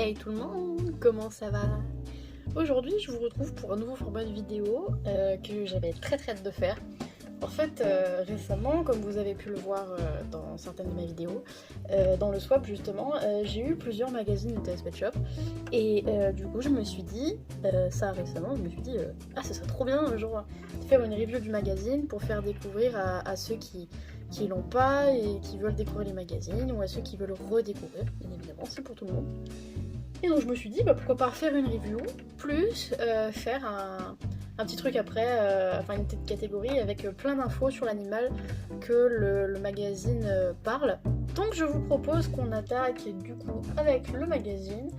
Hey tout le monde, comment ça va? Aujourd'hui je vous retrouve pour un nouveau format de vidéo que j'avais très hâte de faire. En fait récemment, comme vous avez pu le voir dans certaines de mes vidéos, dans le swap justement, j'ai eu plusieurs magazines de TS Pet Shop et du coup je me suis dit, ah ce serait trop bien un jour de faire une review du magazine pour faire découvrir à ceux qui l'ont pas et qui veulent découvrir les magazines ou à ceux qui veulent redécouvrir, bien évidemment c'est pour tout le monde. Et donc je me suis dit pourquoi pas faire une review, plus faire un petit truc après, enfin une petite catégorie avec plein d'infos sur l'animal que le magazine parle. Donc je vous propose qu'on attaque du coup avec le magazine.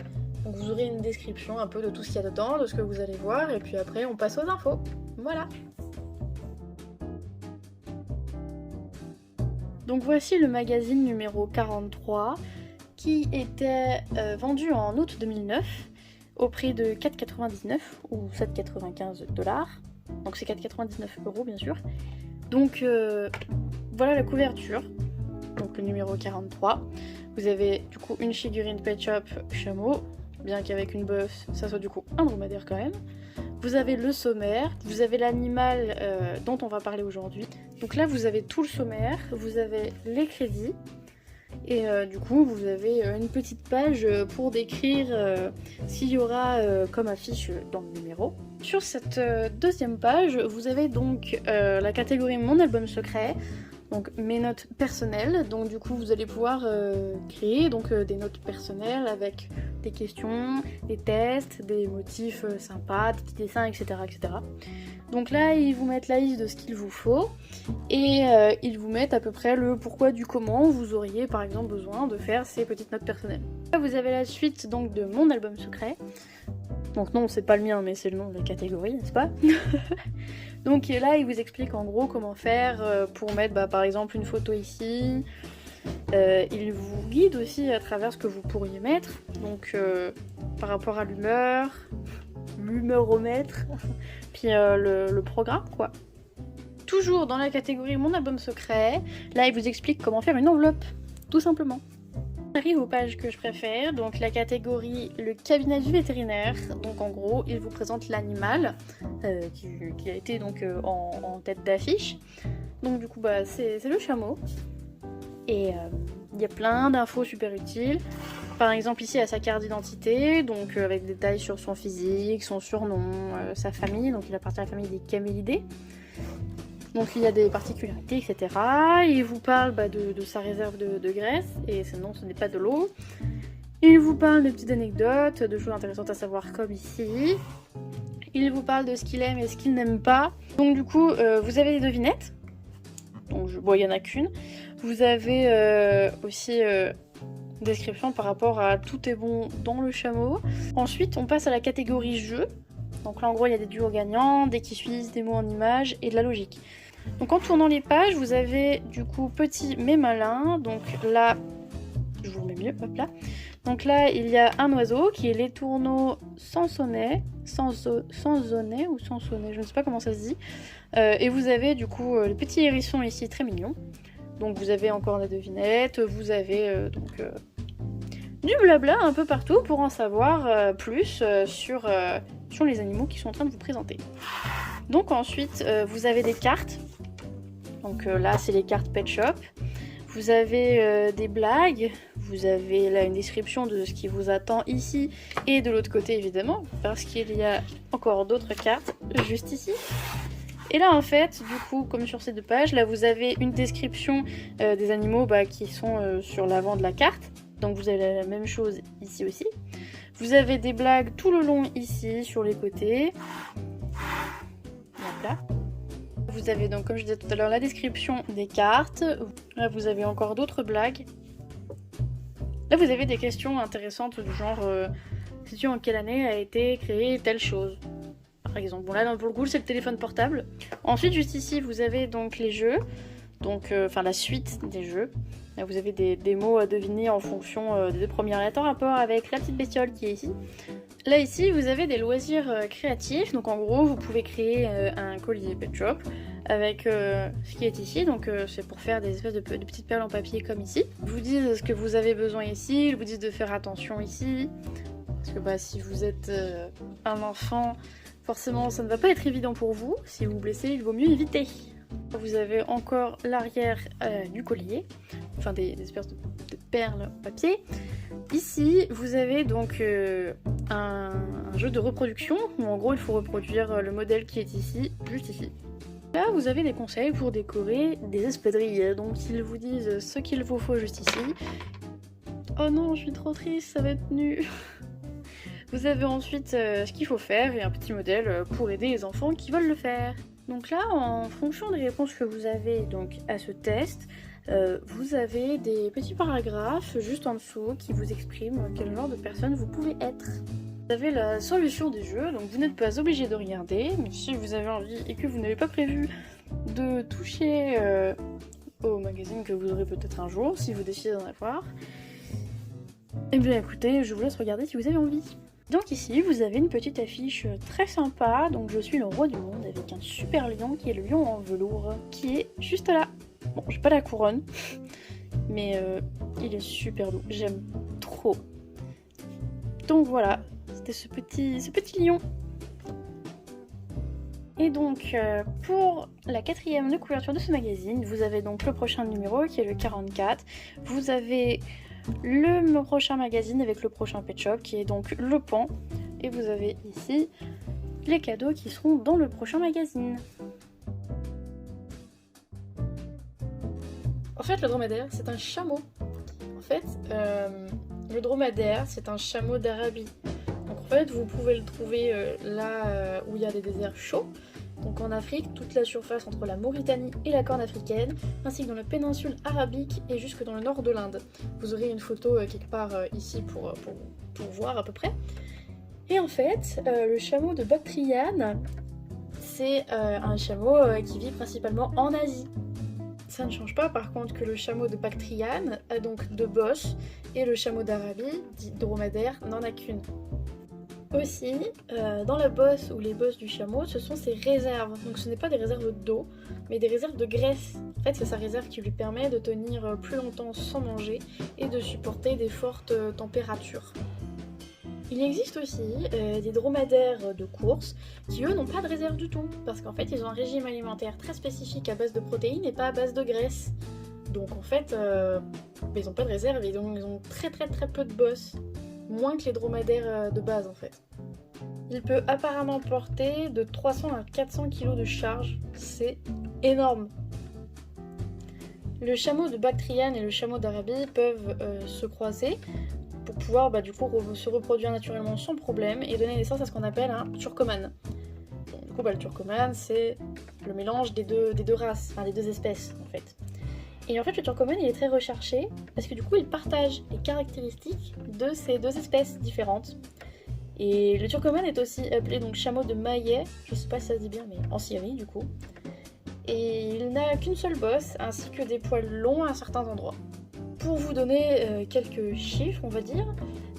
Donc vous aurez une description un peu de tout ce qu'il y a dedans, de ce que vous allez voir, et puis après on passe aux infos. Voilà. Donc voici le magazine numéro 43 qui était vendu en août 2009 au prix de 4,99 ou 7,95 $. Donc c'est 4,99 € bien sûr. Donc voilà la couverture, donc le numéro 43. Vous avez du coup une figurine Pet Shop chameau, bien qu'avec une bœuf, ça soit du coup un dromadaire quand même. Vous avez le sommaire, vous avez l'animal dont on va parler aujourd'hui. Donc là vous avez tout le sommaire, vous avez les crédits, et du coup vous avez une petite page pour décrire ce qu'il y aura comme affiche dans le numéro. Sur cette deuxième page, vous avez donc la catégorie Mon album secret, donc mes notes personnelles. Donc du coup vous allez pouvoir créer donc, des notes personnelles avec des questions, des tests, des motifs sympas, des petits dessins, etc., etc. Donc là, ils vous mettent la liste de ce qu'il vous faut et ils vous mettent à peu près le pourquoi du comment vous auriez par exemple besoin de faire ces petites notes personnelles. Là, vous avez la suite donc de Mon album secret. Donc non, c'est pas le mien, mais c'est le nom de la catégorie, n'est-ce pas? Donc là, il vous explique en gros comment faire pour mettre par exemple une photo ici. Il vous guide aussi à travers ce que vous pourriez mettre, donc par rapport à l'humeur-omètre, puis le programme quoi. Toujours dans la catégorie Mon album secret, là il vous explique comment faire une enveloppe, tout simplement. On arrive aux pages que je préfère, donc la catégorie le cabinet du vétérinaire. Donc en gros il vous présente l'animal qui a été donc en tête d'affiche. Donc du coup c'est le chameau. Et il y a plein d'infos super utiles. Par exemple ici il y a sa carte d'identité, donc avec des détails sur son physique, son surnom, sa famille, donc il appartient à la famille des camélidés. Donc il y a des particularités, etc. Il vous parle de sa réserve de graisse, et sinon ce n'est pas de l'eau. Il vous parle de petites anecdotes, de choses intéressantes à savoir comme ici. Il vous parle de ce qu'il aime et ce qu'il n'aime pas. Donc du coup vous avez des devinettes. Donc il n'y en a qu'une. Vous avez aussi description par rapport à tout est bon dans le chameau. Ensuite on passe à la catégorie jeu. Donc là en gros il y a des duos gagnants, des qui suisent, des mots en images et de la logique. Donc en tournant les pages vous avez du coup petit mais malin. Donc là je vous remets mieux, hop là. Donc là il y a un oiseau qui est l'étourneau sansonnet, sansonnet ou sansonnet, je ne sais pas comment ça se dit. Et vous avez du coup le petit hérisson ici très mignon. Donc vous avez encore la devinette, vous avez du blabla un peu partout pour en savoir plus sur les animaux qui sont en train de vous présenter. Donc ensuite vous avez des cartes. Donc là c'est les cartes Pet Shop. Vous avez des blagues, vous avez là une description de ce qui vous attend ici et de l'autre côté évidemment, parce qu'il y a encore d'autres cartes juste ici. Et là en fait, du coup, comme sur ces deux pages, là vous avez une description des animaux qui sont sur l'avant de la carte. Donc vous avez la même chose ici aussi. Vous avez des blagues tout le long ici, sur les côtés. Là. Vous avez donc, comme je disais tout à l'heure, la description des cartes. Là vous avez encore d'autres blagues. Là vous avez des questions intéressantes du genre sais-tu en quelle année a été créée telle chose ? Par exemple, bon là pour le coup c'est le téléphone portable. Ensuite juste ici vous avez donc les jeux, donc la suite des jeux. Là vous avez des mots à deviner en fonction des deux premières lettres en rapport avec la petite bestiole qui est ici. Là ici vous avez des loisirs créatifs, donc en gros vous pouvez créer un collier Pet Shop avec ce qui est ici, donc c'est pour faire des espèces de petites perles en papier comme ici. Ils vous disent ce que vous avez besoin ici, ils vous disent de faire attention ici. Parce que bah, si vous êtes un enfant, forcément ça ne va pas être évident pour vous. Si vous vous blessez, il vaut mieux éviter. Vous avez encore l'arrière du collier, enfin des espèces de perles en papier. Ici, vous avez donc un jeu de reproduction, où en gros il faut reproduire le modèle qui est ici, juste ici. Là, vous avez des conseils pour décorer des espadrilles, donc ils vous disent ce qu'il vous faut juste ici. Oh non, je suis trop triste, ça va être nu. Vous avez ensuite ce qu'il faut faire et un petit modèle pour aider les enfants qui veulent le faire. Donc là, en fonction des réponses que vous avez donc à ce test, vous avez des petits paragraphes juste en dessous qui vous expriment quel genre de personne vous pouvez être. Vous avez la solution des jeux, donc vous n'êtes pas obligé de regarder, mais si vous avez envie et que vous n'avez pas prévu de toucher au magazine que vous aurez peut-être un jour, si vous décidez d'en avoir, eh bien écoutez, je vous laisse regarder si vous avez envie. Donc ici, vous avez une petite affiche très sympa, donc je suis le roi du monde avec un super lion qui est le lion en velours, qui est juste là. Bon, j'ai pas la couronne, mais il est super doux, j'aime trop. Donc voilà, c'était ce petit lion. Et donc, pour la 4e de couverture de ce magazine, vous avez donc le prochain numéro qui est le 44. Vous avez le prochain magazine avec le prochain pet shop qui est donc le pan. Et vous avez ici les cadeaux qui seront dans le prochain magazine. En fait, le dromadaire, c'est un chameau. En fait, le dromadaire, c'est un chameau d'Arabie. Donc en fait, vous pouvez le trouver là où il y a des déserts chauds. Donc en Afrique, toute la surface entre la Mauritanie et la Corne africaine, ainsi que dans la péninsule arabique et jusque dans le nord de l'Inde. Vous aurez une photo quelque part ici pour voir à peu près. Et en fait, le chameau de Bactriane, c'est un chameau qui vit principalement en Asie. Ça ne change pas par contre que le chameau de Bactriane a donc 2 bosses et le chameau d'Arabie, dit dromadaire, n'en a qu'une. Aussi, dans la bosse ou les bosses du chameau, ce sont ses réserves. Donc ce n'est pas des réserves d'eau, mais des réserves de graisse. En fait, c'est sa réserve qui lui permet de tenir plus longtemps sans manger et de supporter des fortes températures. Il existe aussi des dromadaires de course qui eux n'ont pas de réserve du tout, parce qu'en fait ils ont un régime alimentaire très spécifique à base de protéines et pas à base de graisse. Donc en fait, ils n'ont pas de réserve et ils ont très peu de bosses. Moins que les dromadaires de base en fait. Il peut apparemment porter de 300 à 400 kg de charge, c'est énorme. Le chameau de Bactriane et le chameau d'Arabie peuvent se croiser pour pouvoir du coup se reproduire naturellement sans problème et donner naissance à ce qu'on appelle un turcoman. Bon, du coup le turcoman c'est le mélange des deux races, enfin des 2 espèces en fait. Et en fait, le turcoman, il est très recherché parce que du coup, il partage les caractéristiques de ces 2 espèces différentes. Et le turcoman est aussi appelé donc chameau de Maillet, je sais pas si ça se dit bien, mais en Syrie du coup. Et il n'a qu'une seule bosse, ainsi que des poils longs à certains endroits. Pour vous donner quelques chiffres, on va dire,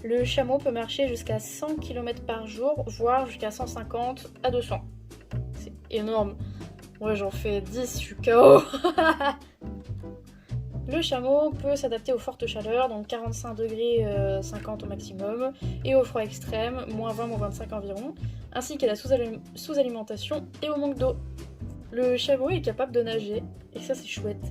le chameau peut marcher jusqu'à 100 km par jour, voire jusqu'à 150 à 200. C'est énorme. Moi, j'en fais 10, je suis KO. Le chameau peut s'adapter aux fortes chaleurs, donc 45 degrés 50 au maximum, et au froid extrême, moins 20, moins 25 environ, ainsi qu'à la sous-alimentation et au manque d'eau. Le chameau est capable de nager, et ça c'est chouette.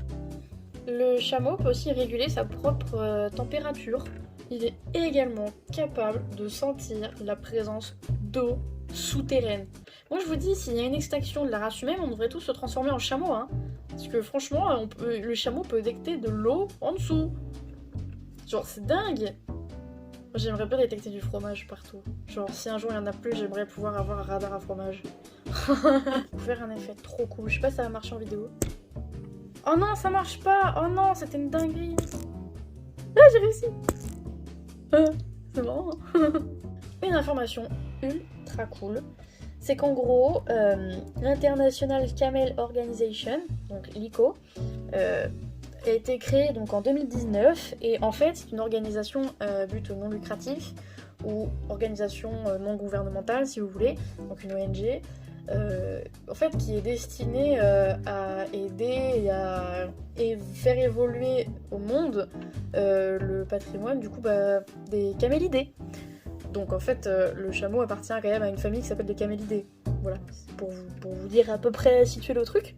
Le chameau peut aussi réguler sa propre température. Il est également capable de sentir la présence d'eau souterraine. Moi je vous dis, s'il y a une extinction de la race humaine, on devrait tous se transformer en chameau, hein. Parce que franchement, le chameau peut détecter de l'eau en dessous. Genre, c'est dingue. Moi, j'aimerais bien détecter du fromage partout. Genre, si un jour il y en a plus, j'aimerais pouvoir avoir un radar à fromage. Pour faire un effet trop cool. Je sais pas si ça va marcher en vidéo. Oh non, ça marche pas. Oh non, c'était une dinguerie. Ah, j'ai réussi. C'est marrant. Une information ultra cool. C'est qu'en gros, l'International Camel Organization, donc l'ICO, a été créée donc en 2019 et en fait c'est une organisation but non lucratif ou organisation non gouvernementale si vous voulez, donc une ONG, en fait qui est destinée à aider et faire évoluer au monde le patrimoine du coup des camélidés. Donc en fait, le chameau appartient quand même à une famille qui s'appelle les camélidés. Voilà, c'est pour vous dire à peu près situer le truc.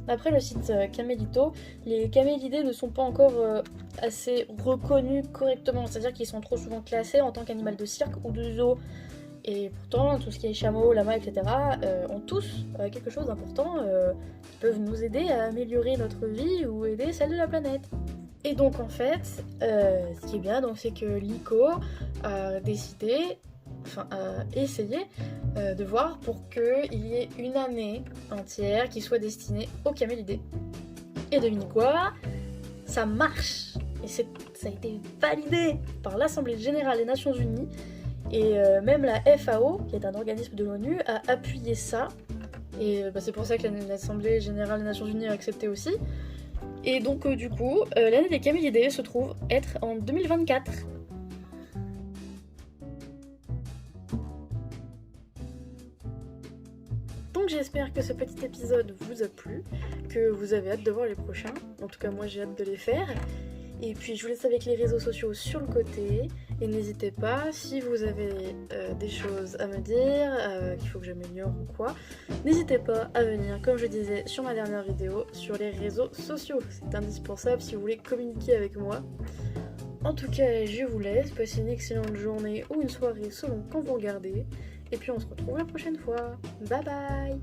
D'après le site Camélito, les camélidés ne sont pas encore assez reconnus correctement, c'est-à-dire qu'ils sont trop souvent classés en tant qu'animal de cirque ou de zoo. Et pourtant, tout ce qui est chameau, lama, etc., ont tous quelque chose d'important, qui peuvent nous aider à améliorer notre vie ou aider celle de la planète. Et donc en fait, ce qui est bien, donc, c'est que l'ICO a décidé, enfin a essayé de voir pour qu'il y ait une année entière qui soit destinée aux camélidés. Et devinez quoi ? Ça marche ! Et ça a été validé par l'Assemblée Générale des Nations Unies. Et même la FAO, qui est un organisme de l'ONU, a appuyé ça. Et c'est pour ça que l'Assemblée Générale des Nations Unies a accepté aussi. Et donc du coup, l'année des camélidés se trouve être en 2024. Donc j'espère que ce petit épisode vous a plu, que vous avez hâte de voir les prochains. En tout cas moi j'ai hâte de les faire. Et puis je vous laisse avec les réseaux sociaux sur le côté. Et n'hésitez pas, si vous avez des choses à me dire, qu'il faut que j'améliore ou quoi, n'hésitez pas à venir, comme je disais sur ma dernière vidéo, sur les réseaux sociaux. C'est indispensable si vous voulez communiquer avec moi. En tout cas, je vous laisse, passez une excellente journée ou une soirée selon quand vous regardez. Et puis on se retrouve la prochaine fois. Bye bye!